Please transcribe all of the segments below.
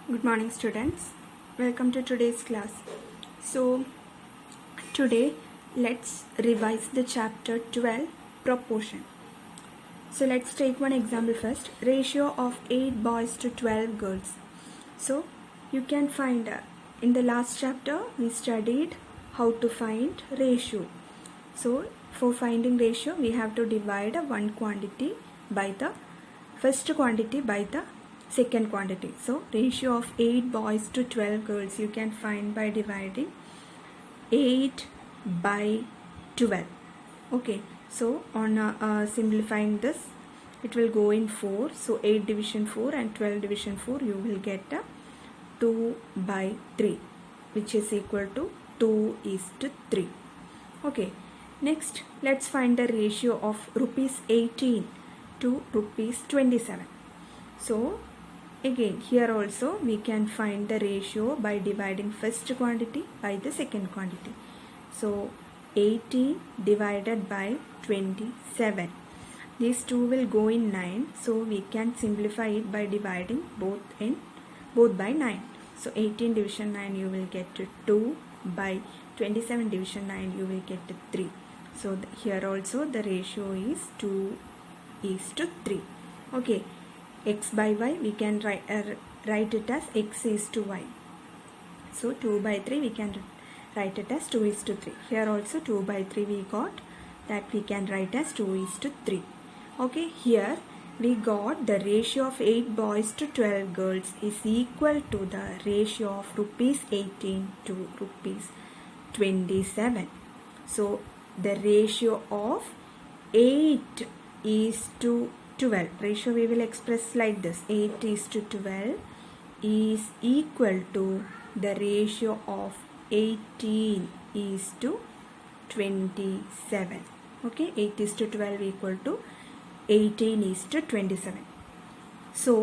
Good morning, students. Welcome to today's class. So, today let's revise the chapter 12, proportion. So, let's take one example first. Ratio of 8 boys to 12 girls. So, you can find in the last chapter we studied how to find ratio. So, for finding ratio, we have to divide one quantity by the first quantity by the second quantity. So ratio of 8 boys to 12 girls you can find by dividing 8 by 12. Okay, so on simplifying this, it will go in 4. So 8 division 4 and 12 division 4, you will get a 2 by 3, which is equal to 2:3. Okay, next let's find the ratio of rupees 18 to rupees 27. So again, here also we can find the ratio by dividing first quantity by the second quantity. So 18 divided by 27. These two will go in 9. So we can simplify it by dividing both by 9. So 18 division 9 you will get to 2 by 27 division 9 you will get to 3. So here also the ratio is 2:3. Okay. X by y we can write it as x is to y. So 2 by 3 we can write it as 2:3. Here also 2 by 3 we got that we can write as 2:3. Okay, here we got the ratio of 8 boys to 12 girls is equal to the ratio of rupees 18 to rupees 27. So the ratio of 8 is to 12. Ratio we will express like this. 8 is to 12 is equal to the ratio of 18 is to 27. Okay, 8 is to 12 equal to 18 is to 27. So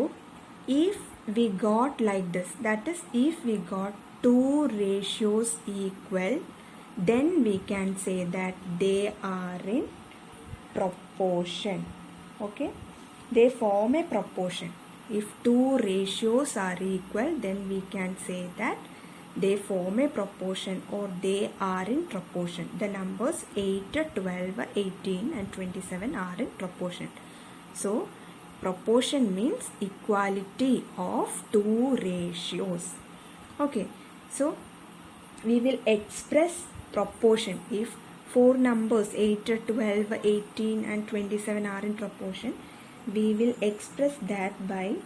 if we got like this, that is if we got two ratios equal, then we can say that they are in proportion. Okay, they form a proportion. If two ratios are equal, then we can say that they form a proportion or they are in proportion. The numbers 8, 12, 18 and 27 are in proportion. So proportion means equality of two ratios. Okay, so we will express proportion if four numbers 8, 12, 18 and 27 are in proportion. We will express that by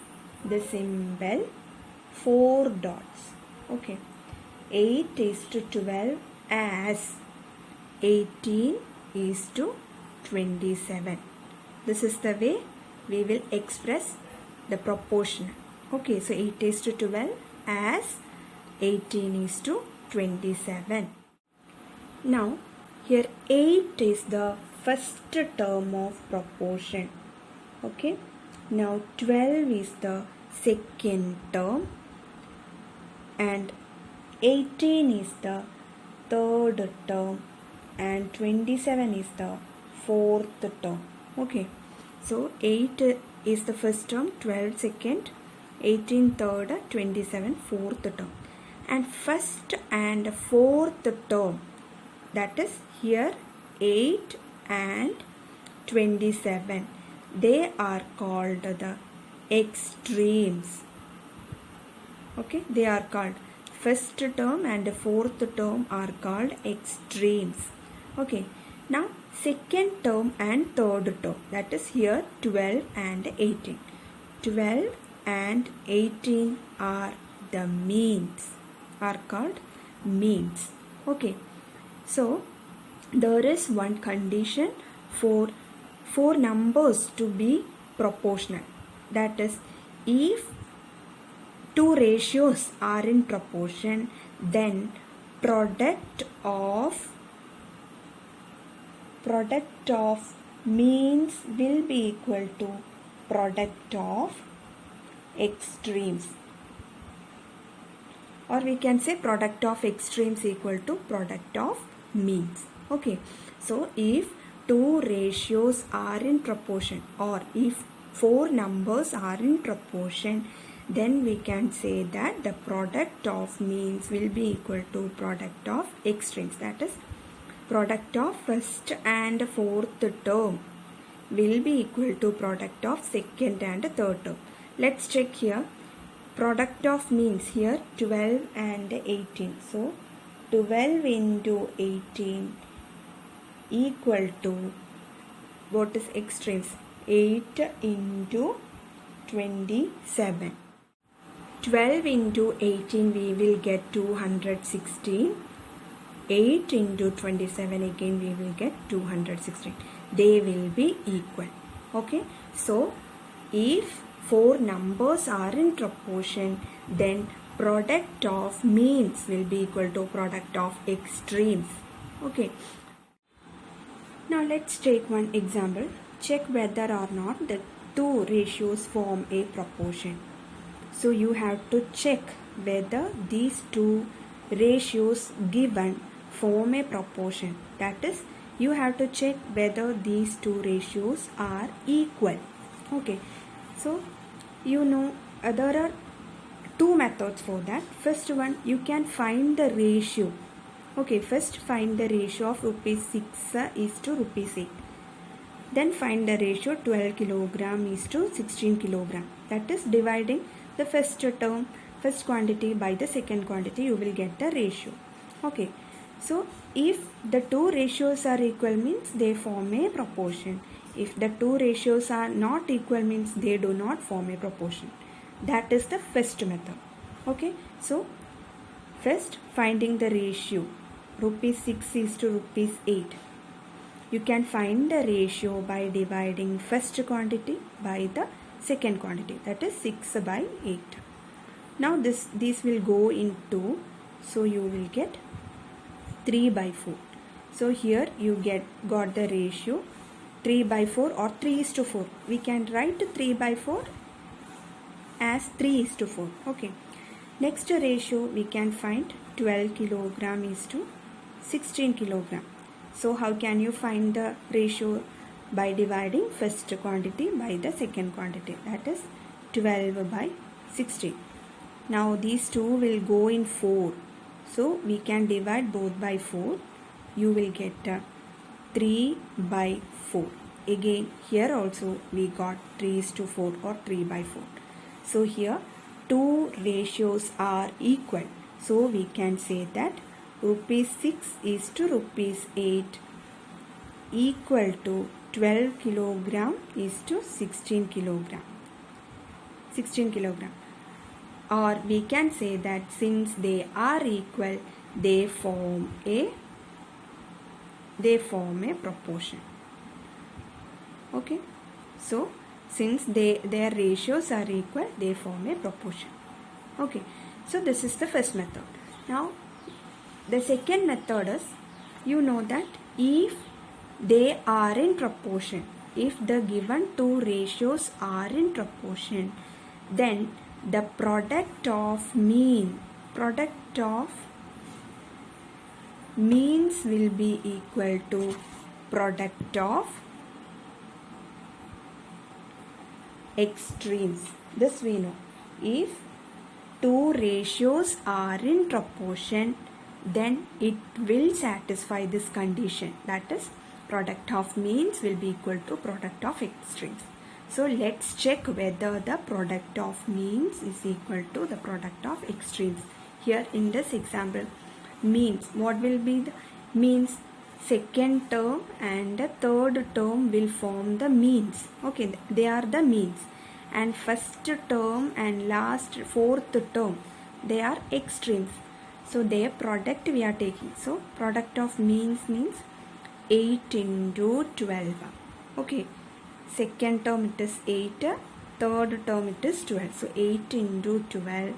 the symbol 4 dots. Okay, 8 is to 12 as 18 is to 27. This is the way we will express the proportion. Okay, so 8 is to 12 as 18 is to 27. Now here 8 is the first term of proportion. Okay, now 12 is the second term and 18 is the third term and 27 is the fourth term. Okay, so 8 is the first term, 12 second, 18 third, 27 fourth term. And first and fourth term, that is here 8 and 27, they are called the extremes. Okay, they are called first term and fourth term are called extremes. Okay, now second term and third term, that is here 12 and 18. 12 and 18 are the means, are called means. Okay, so there is one condition for four numbers to be proportional. That is, if two ratios are in proportion, then product of means will be equal to product of extremes. Or we can say product of extremes equal to product of means. Okay, so if two ratios are in proportion or if four numbers are in proportion, then we can say that the product of means will be equal to product of extremes. That is, product of first and fourth term will be equal to product of second and third term. Let's check here. Product of means here 12 and 18. So 12 into 18 equal to, what is extremes? 8 into 27. 12 into 18 we will get 216. 8 into 27 again we will get 216. They will be equal. Okay. So if four numbers are in proportion, then product of means will be equal to product of extremes. Okay. Now let's take one example. Check whether or not the two ratios form a proportion. So you have to check whether these two ratios given form a proportion. That is, you have to check whether these two ratios are equal. Okay. So you know there are two methods for that. First one, you can find the ratio. Okay, first find the ratio of rupees 6 is to rupees 8. Then find the ratio 12 kilogram is to 16 kilogram. That is, dividing the first term, first quantity by the second quantity, you will get the ratio. Okay. So if the two ratios are equal means they form a proportion. If the two ratios are not equal means they do not form a proportion. That is the first method. Okay. So first, finding the ratio rupees 6 is to rupees 8. You can find the ratio by dividing first quantity by the second quantity, that is 6 by 8. Now this will go into, so you will get 3 by 4. So here you got the ratio 3 by 4 or 3 is to 4. We can write 3 by 4 as 3 is to 4. Okay. Next ratio we can find 12 kilogram is to 16 kilogram. So how can you find the ratio? By dividing first quantity by the second quantity, that is 12 by 16. Now these two will go in 4. So we can divide both by 4. You will get 3 by 4. Again here also we got 3 is to 4 or 3 by 4. So here two ratios are equal. So we can say that rupees 6 is to rupees 8 equal to 12 kilogram is to 16 kilogram. 16 kilogram. Or we can say that since they are equal, they form a proportion. Okay. So since their ratios are equal, they form a proportion. Okay. So this is the first method. Now the second method is, you know that if they are in proportion, if the given two ratios are in proportion, then the product of means will be equal to product of extremes. This we know. If two ratios are in proportion, then it will satisfy this condition. That is, product of means will be equal to product of extremes. So let's check whether the product of means is equal to the product of extremes. Here in this example, means, what will be the means? Second term and the third term will form the means. Okay, they are the means. And first term and last fourth term, they are extremes. So their product we are taking. So product of means 8 into 12. Okay. Second term it is 8. Third term it is 12. So 8 into 12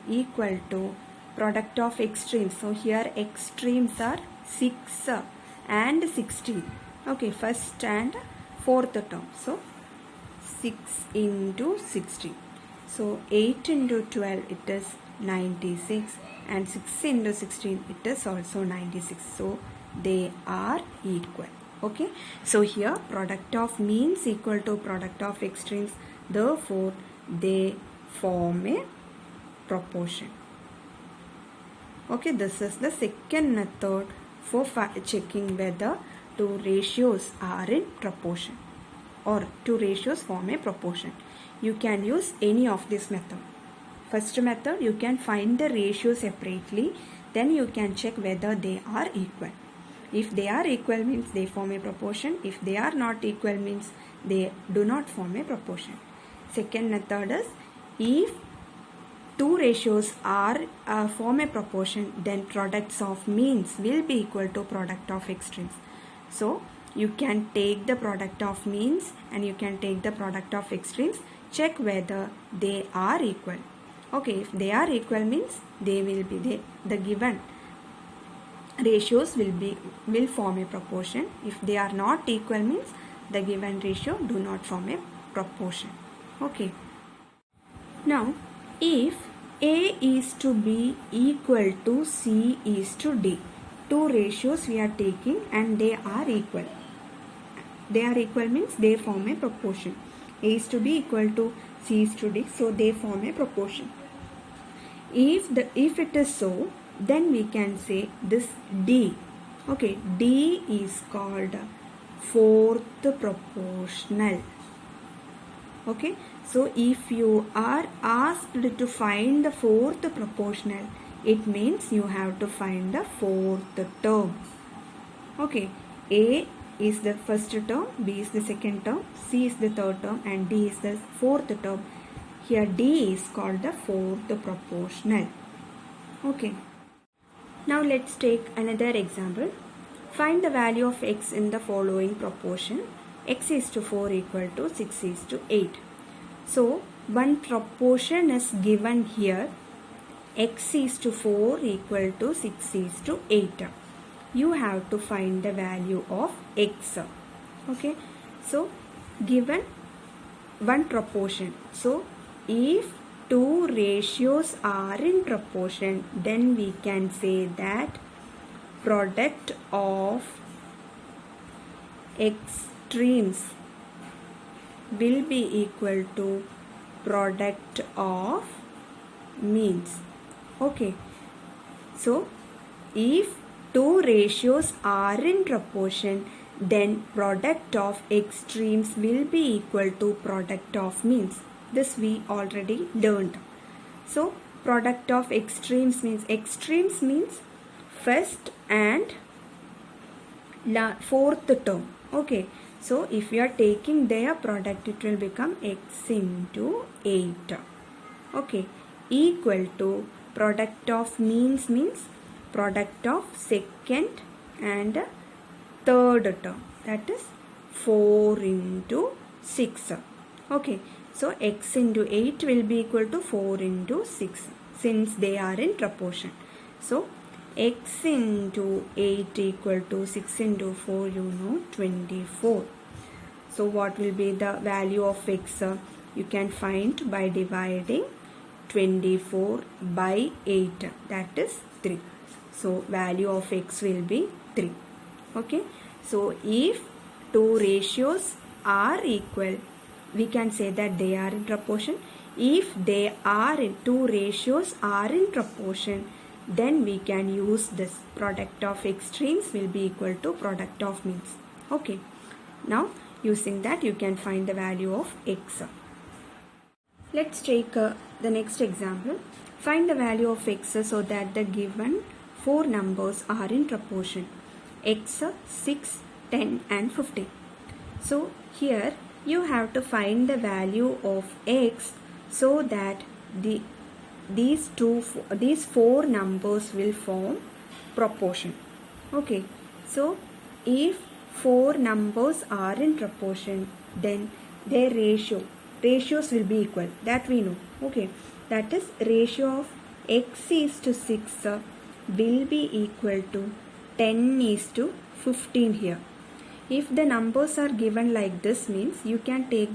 equal to product of extremes. So here extremes are 6 and 16. Okay. First and fourth term. So 6 into 16. So 8 into 12 it is 96. And 6 into 16 it is also 96. So they are equal. Okay. So here product of means equal to product of extremes. Therefore they form a proportion. Okay, this is the second method for checking whether two ratios are in proportion or two ratios form a proportion. You can use any of this method. First method, you can find the ratio separately, then you can check whether they are equal. If they are equal means they form a proportion. If they are not equal means they do not form a proportion. Second method is, if two ratios are form a proportion, then products of means will be equal to product of extremes. So you can take the product of means and you can take the product of extremes, check whether they are equal. Okay, if they are equal means they will be the given ratios will form a proportion. If they are not equal means the given ratio do not form a proportion. Okay. Now, if A is to B equal to C is to D, two ratios we are taking and they are equal. They are equal means they form a proportion. A is to B equal to C is to D, so they form a proportion. If it is so, then we can say this D. Okay, D is called fourth proportional. Okay, so if you are asked to find the fourth proportional, it means you have to find the fourth term. Okay, A is the first term, B is the second term, C is the third term and D is the fourth term. Here D is called the fourth proportional. Okay. Now let's take another example. Find the value of x in the following proportion. X is to 4 equal to 6 is to 8. So one proportion is given here. X is to 4 equal to 6 is to 8. You have to find the value of x. Okay. So given one proportion. So if two ratios are in proportion, then we can say that product of extremes will be equal to product of means. Okay, so if two ratios are in proportion, then product of extremes will be equal to product of means. This we already learned. So product of extremes means first and fourth term. Okay, so if we are taking their product, it will become x into 8. Okay, equal to product of means product of second and third term, that is 4 into 6. Okay, so x into 8 will be equal to 4 into 6 since they are in proportion. So x into 8 equal to 6 into 4, 24. So what will be the value of x? You can find by dividing 24 by 8, that is 3. So value of x will be 3. Okay, so if two ratios are equal, we can say that they are in proportion. If two ratios are in proportion, then we can use this product of extremes will be equal to product of means. Okay, now using that you can find the value of x. Let's take the next example. Find the value of x so that the given four numbers are in proportion: x, 6, 10 and 15. So here you have to find the value of x so that these four numbers will form proportion. Okay, so if four numbers are in proportion, then their ratios will be equal, that we know. Okay, that is ratio of x is to 6 will be equal to 10 is to 15 here. If the numbers are given like this, means you can take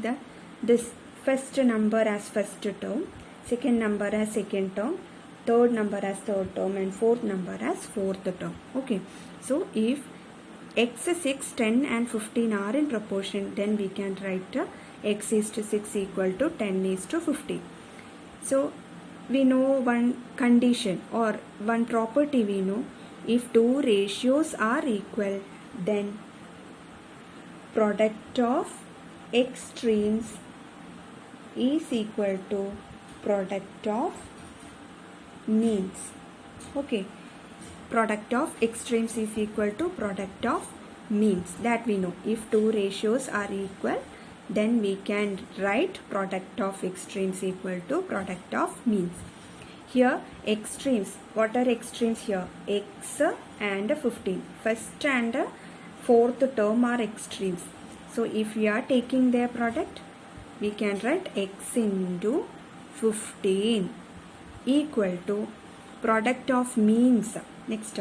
this first number as first term, second number as second term, third number as third term and fourth number as fourth term. Okay, so if x, 6, 10 and 15 are in proportion, then we can write x is to 6 equal to 10 is to 15. So we know one condition or one property we know. If two ratios are equal, then product of extremes is equal to product of means. Okay, product of extremes is equal to product of means, that we know. If two ratios are equal, then we can write product of extremes equal to product of means. Here extremes, what are extremes here? X and 15. First and fourth term are extremes. So if we are taking their product, we can write x into 15 equal to product of means. Next,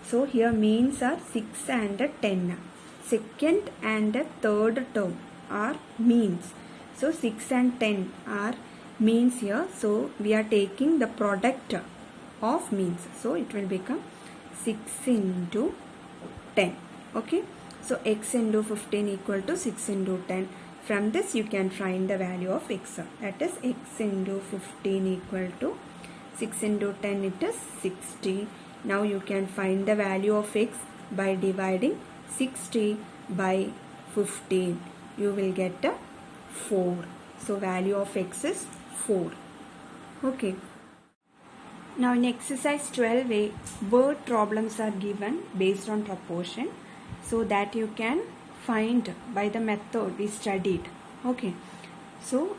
so here means are 6 and 10. Second and third term are means. So 6 and 10 are means here. So we are taking the product of means. So it will become 6 into 10. Okay. So x into 15 equal to 6 into 10. From this you can find the value of x. That is x into 15 equal to 6 into 10, it is 60. Now you can find the value of x by dividing 60 by 15. You will get a 4. So value of x is 4. Okay. Now in exercise 12a, word problems are given based on proportion, so that you can find by the method we studied. Okay. So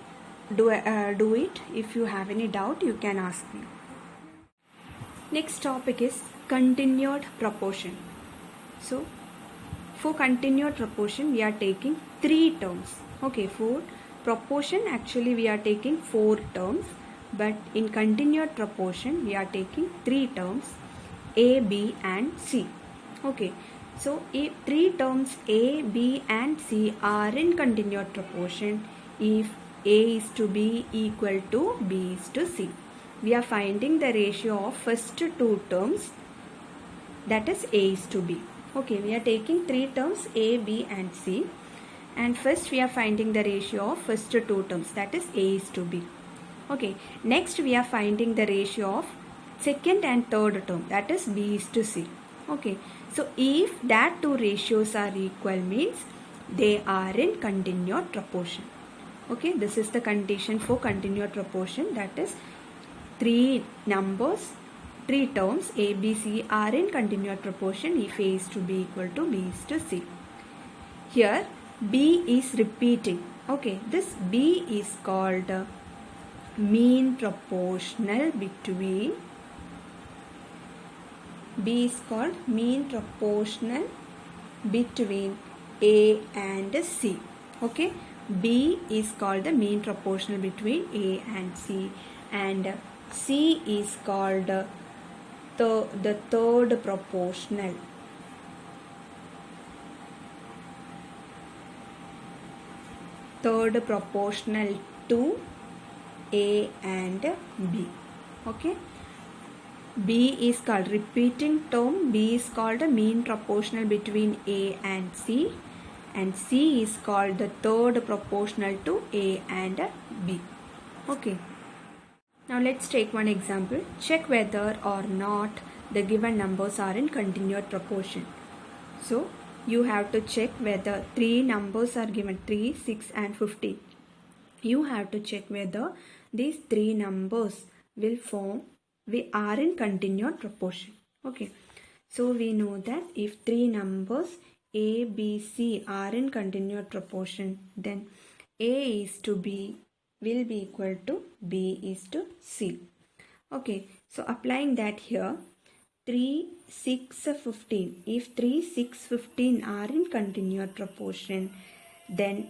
do it. If you have any doubt, you can ask me. Next topic is continued proportion. So for continued proportion we are taking 3 terms. Okay, for proportion actually we are taking 4 terms, but in continued proportion we are taking 3 terms, A, B and C. Okay, so if 3 terms A, B and C are in continued proportion, if A is to B equal to B is to C, we are finding the ratio of first 2 terms, that is A is to B. Okay, we are taking 3 terms A, B and C, and first we are finding the ratio of first 2 terms, that is A is to B. Okay, next we are finding the ratio of second and third term, that is B is to C. Okay, so if that 2 ratios are equal means they are in continued proportion. Okay, this is the condition for continued proportion, that is 3 terms A, B, C are in continued proportion if A is to B equal to B is to C. Here B is repeating. Okay, this B is called mean proportional between A and C. Okay, B is called the mean proportional between A and C, and C is called the third proportional. Third proportional to A and B. Okay, B is called repeating term. B is called a mean proportional between A and C is called the third proportional to A and B. Okay. Now let's take one example. Check whether or not the given numbers are in continued proportion. So you have to check whether 3 numbers are given, 3, 6 and 15. You have to check whether these 3 numbers we are in continued proportion. Okay, so we know that if 3 numbers A, B, C are in continued proportion, then A is to B will be equal to B is to C. Okay, so applying that here, 3, 6, 15. If 3, 6, 15 are in continued proportion, then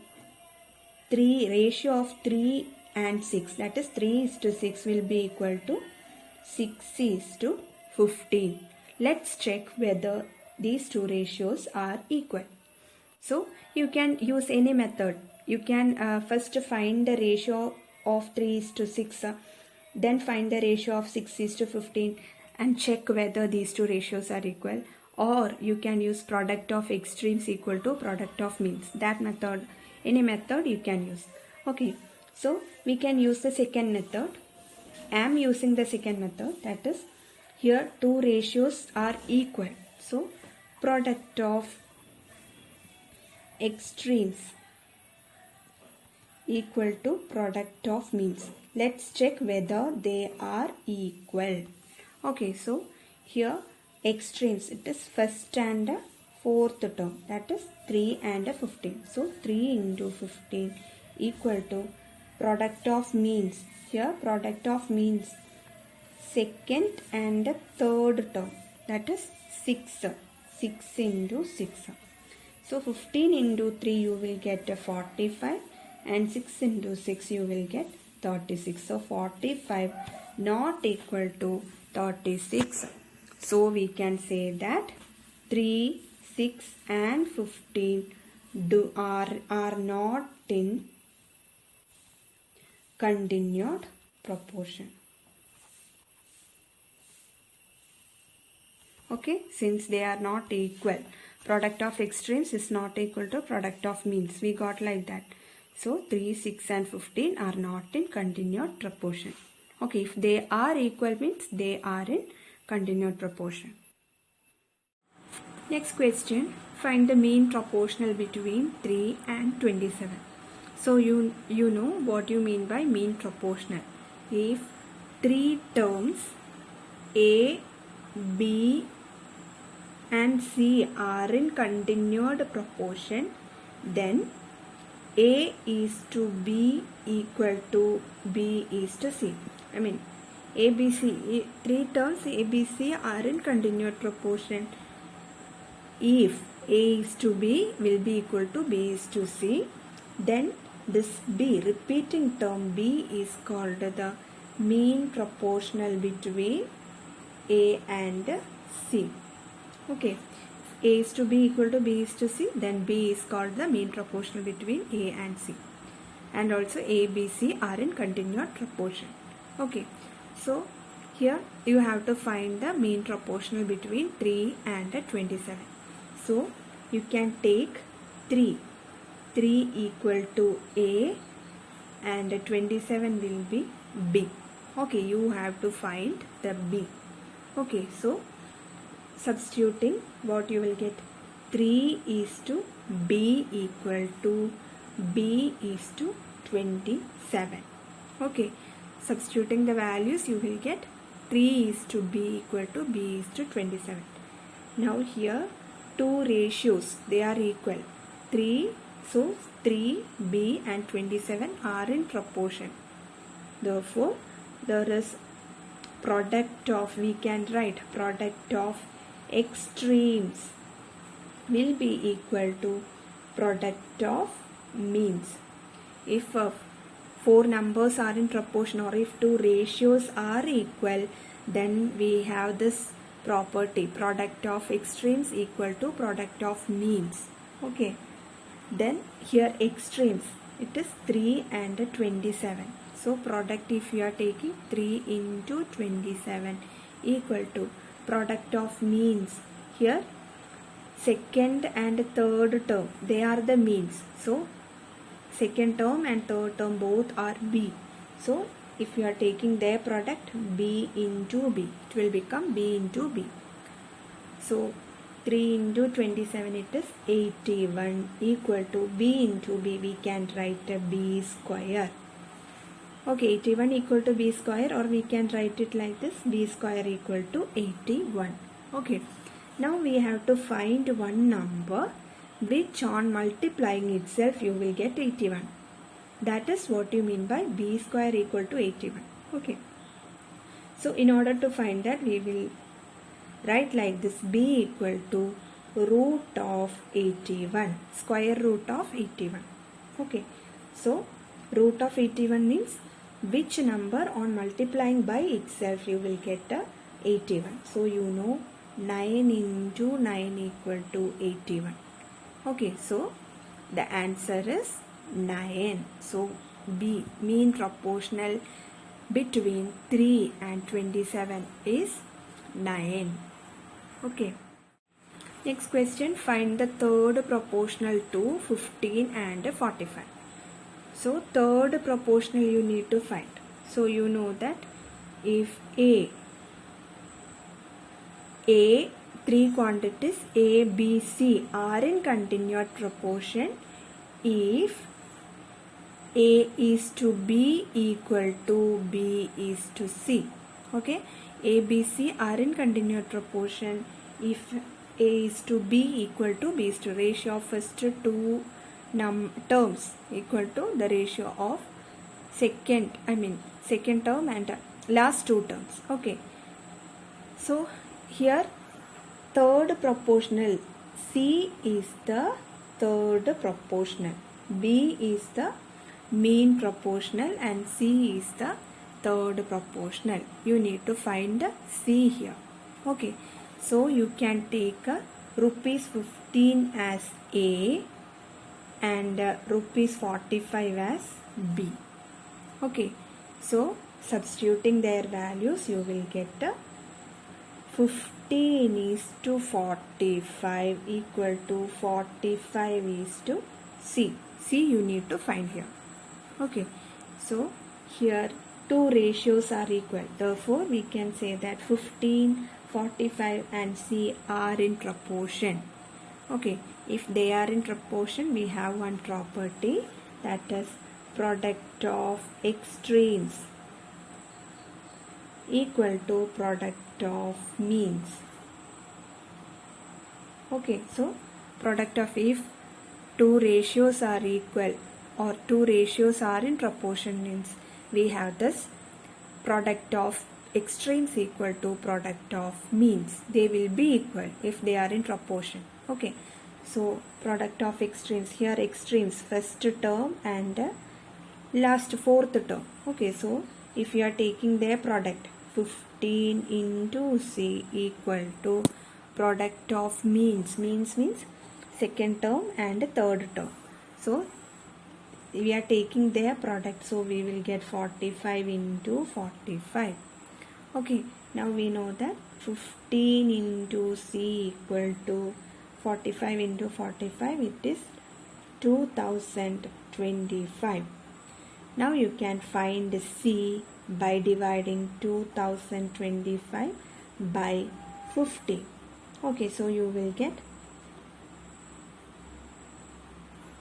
ratio of 3 and 6, that is 3 is to 6 will be equal to 6 is to 15. Let's check whether these 2 ratios are equal. So you can use any method. You can first find the ratio of 3 is to 6, then find the ratio of 6 is to 15 and check whether these 2 ratios are equal, or you can use product of extremes equal to product of means. That method, any method you can use. Okay, so we can use the second method. I am using the second method, that is here two ratios are equal. So product of extremes equal to product of means. Let's check whether they are equal. Okay, so here extremes, it is first and fourth term, that is 3 and 15. So 3 into 15 equal to product of means. Here product of means second and third term, that is 6. 6 into 6. So 15 into 3 you will get 45 and 6 into 6 you will get 36. So 45 not equal to 36. So we can say that 3, 6 and 15 are not in continued proportion. Okay, since they are not equal, product of extremes is not equal to product of means. We got like that. So 3, 6 and 15 are not in continued proportion. Okay, if they are equal means they are in continued proportion. Next question, find the mean proportional between 3 and 27. So you know what you mean by mean proportional. If 3 terms A, B and C are in continued proportion, then A is to B equal to B is to C. I mean ABC, 3 terms A, B, C are in continued proportion. If A is to B will be equal to B is to C, then this B, repeating term B, is called the mean proportional between A and C. Okay, A is to B equal to B is to C, then B is called the mean proportional between A and C. And also A, B, C are in continued proportion. Okay, so here you have to find the mean proportional between 3 and 27. So you can take 3 equal to A and 27 will be B. Okay, you have to find the B. Okay, so substituting, what you will get, 3 is to B equal to B is to 27. Okay, substituting the values you will get 3 is to B equal to B is to 27. Now here two ratios, they are equal, 3, so 3, B and 27 are in proportion. Therefore there is product of, we can write product of extremes will be equal to product of means. If 4 numbers are in proportion, or if 2 ratios are equal, then we have this property, product of extremes equal to product of means. Okay, then here extremes, it is 3 and 27. So product, if you are taking 3 into 27 equal to product of means, here second and third term, they are the means. So second term and third term both are B. So if you are taking their product, B into B, it will become B into B. So 3 into 27, it is 81 equal to B into B. We can write a B square. Okay, 81 equal to B square, or we can write it like this, B square equal to 81. Okay, now we have to find one number which on multiplying itself you will get 81. That is what you mean by B square equal to 81. Okay, so in order to find that, we will write like this, B equal to root of 81, square root of 81. Okay, so root of 81 means which number on multiplying by itself you will get 81. So you know 9 into 9 equal to 81. Okay, so the answer is 9. So B, mean proportional between 3 and 27 is 9. Okay. Next question, find the third proportional to 15 and 45. So third proportional you need to find. So you know that if three quantities A, B, C are in continuous proportion if A is to B equal to B is to C. Okay, A, B, C are in continuous proportion if A is to B equal to B is to ratio of first two terms equal to the ratio of second term and last two terms. Okay, so here third proportional, C is the third proportional, B is the mean proportional and C is the third proportional. You need to find C here. Okay, so you can take rupees 15 as A and rupees 45 as B. Okay, so substituting their values, you will get 15 is to 45 equal to 45 is to C. C you need to find here. Okay, so here two ratios are equal. Therefore, we can say that 15, 45 and C are in proportion. Okay, if they are in proportion, we have one property, that is product of extremes equal to product of means. Okay, so product of, if two ratios are equal or two ratios are in proportion, means we have this product of extremes equal to product of means. They will be equal if they are in proportion. Okay, so product of extremes, here extremes first term and last fourth term. Okay, so if you are taking their product, 15 into C equal to product of means. Means second term and third term. So we are taking their product, so we will get 45 into 45. Okay, now we know that 15 into C equal to 45 into 45, it is 2025. Now you can find C by dividing 2025 by 50. Okay, so you will get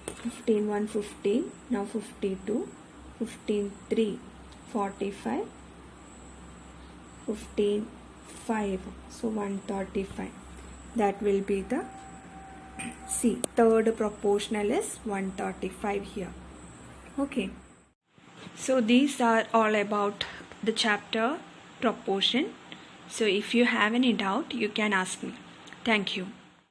15 1 15, now 52, 15 3 45, 15 5, so 135. That will be the C. Third proportional is 135 here. Okay, so these are all about the chapter proportion. So if you have any doubt, you can ask me. Thank you.